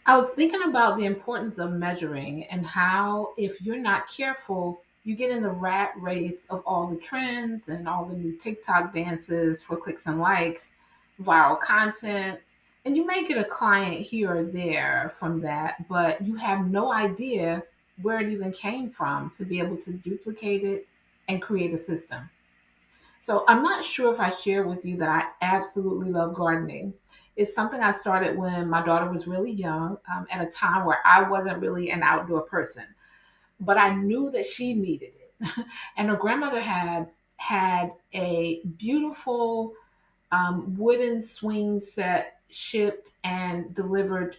I was thinking about the importance of measuring and how, if you're not careful, you get in the rat race of all the trends and all the new TikTok dances for clicks and likes, viral content, and you may get a client here or there from that, but you have no idea where it even came from to be able to duplicate it and create a system. So I'm not sure if I shared with you that I absolutely love gardening. It's something I started when my daughter was really young, at a time where I wasn't really an outdoor person, but I knew that she needed it. And her grandmother had a beautiful wooden swing set shipped and delivered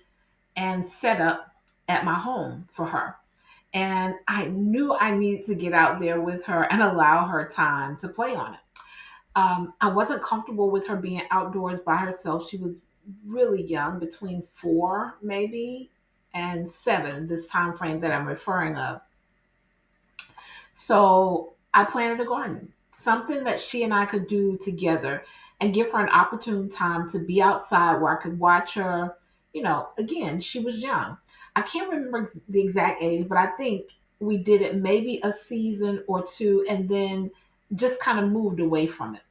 and set up at my home for her. And I knew I needed to get out there with her and allow her time to play on it. I wasn't comfortable with her being outdoors by herself. She was really young, between 4 maybe and 7, this time frame that I'm referring of. So I planted a garden, something that she and I could do together and give her an opportune time to be outside where I could watch her. Again, she was young. I can't remember the exact age, but I think we did it maybe a season or two and then just kind of moved away from it.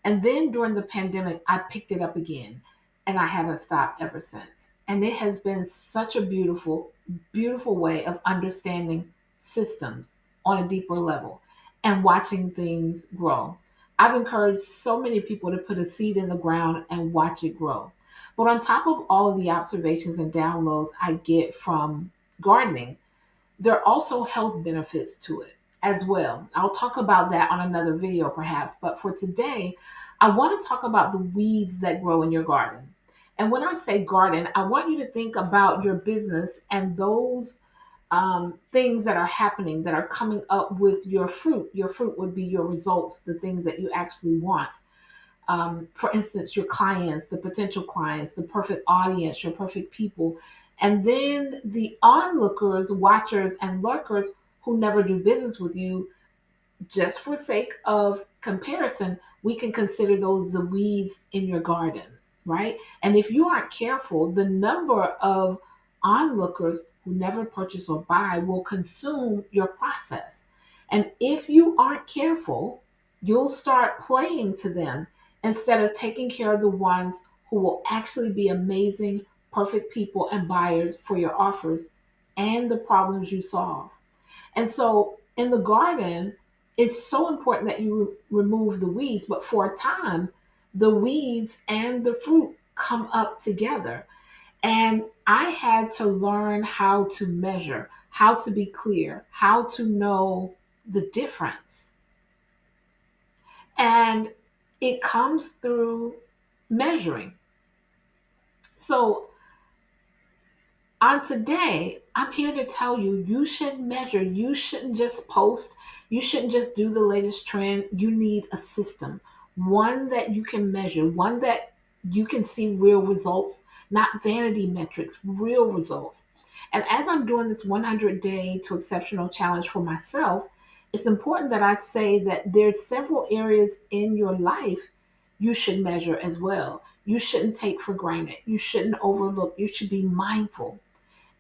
And then during the pandemic, I picked it up again and I haven't stopped ever since. And it has been such a beautiful, beautiful way of understanding systems on a deeper level and watching things grow. I've encouraged so many people to put a seed in the ground and watch it grow. But on top of all of the observations and downloads I get from gardening, there are also health benefits to it as well. I'll talk about that on another video perhaps, but for today, I want to talk about the weeds that grow in your garden. And when I say garden, I want you to think about your business and those things that are happening that are coming up with your fruit. Your fruit would be your results, the things that you actually want. For instance, your clients, the potential clients, the perfect audience, your perfect people, and then the onlookers, watchers, and lurkers who never do business with you. Just for sake of comparison, we can consider those the weeds in your garden, right? And if you aren't careful, the number of onlookers who never purchase or buy will consume your process. And if you aren't careful, you'll start playing to them instead of taking care of the ones who will actually be amazing, perfect people and buyers for your offers and the problems you solve. And so in the garden, it's so important that you remove the weeds, but for a time, the weeds and the fruit come up together. And I had to learn how to measure, how to be clear, how to know the difference. And it comes through measuring. So on today, I'm here to tell you you should measure. You shouldn't just post. You shouldn't just do the latest trend. You need a system, one that you can measure, one that you can see real results, not vanity metrics, real results. And as I'm doing this 100-day to exceptional challenge for myself, it's important that I say that there's several areas in your life you should measure as well. You shouldn't take for granted. You shouldn't overlook. You should be mindful.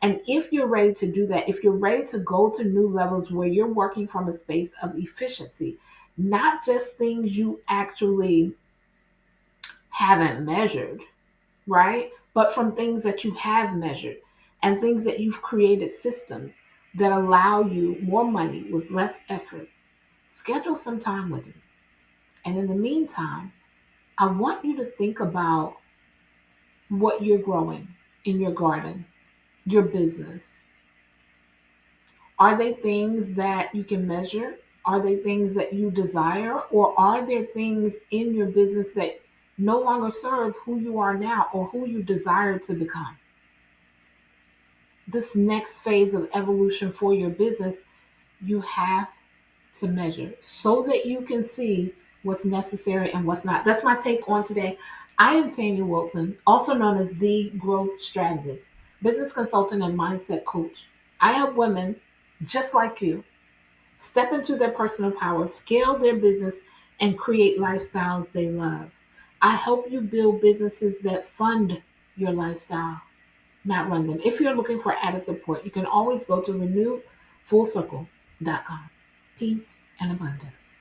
And if you're ready to do that, if you're ready to go to new levels where you're working from a space of efficiency, not just things you actually haven't measured, right? But from things that you have measured and things that you've created systems that allow you more money with less effort, schedule some time with me. And in the meantime, I want you to think about what you're growing in your garden, your business. Are they things that you can measure? Are they things that you desire? Or are there things in your business that no longer serve who you are now or who you desire to become? This next phase of evolution for your business, you have to measure so that you can see what's necessary and what's not. That's my take on today. I am Tanya Wilson, also known as the growth strategist, business consultant, and mindset coach. I help women just like you step into their personal power, scale their business, and create lifestyles they love. I help you build businesses that fund your lifestyle not run them. If you're looking for added support, you can always go to renewfullcircle.com. Peace and abundance.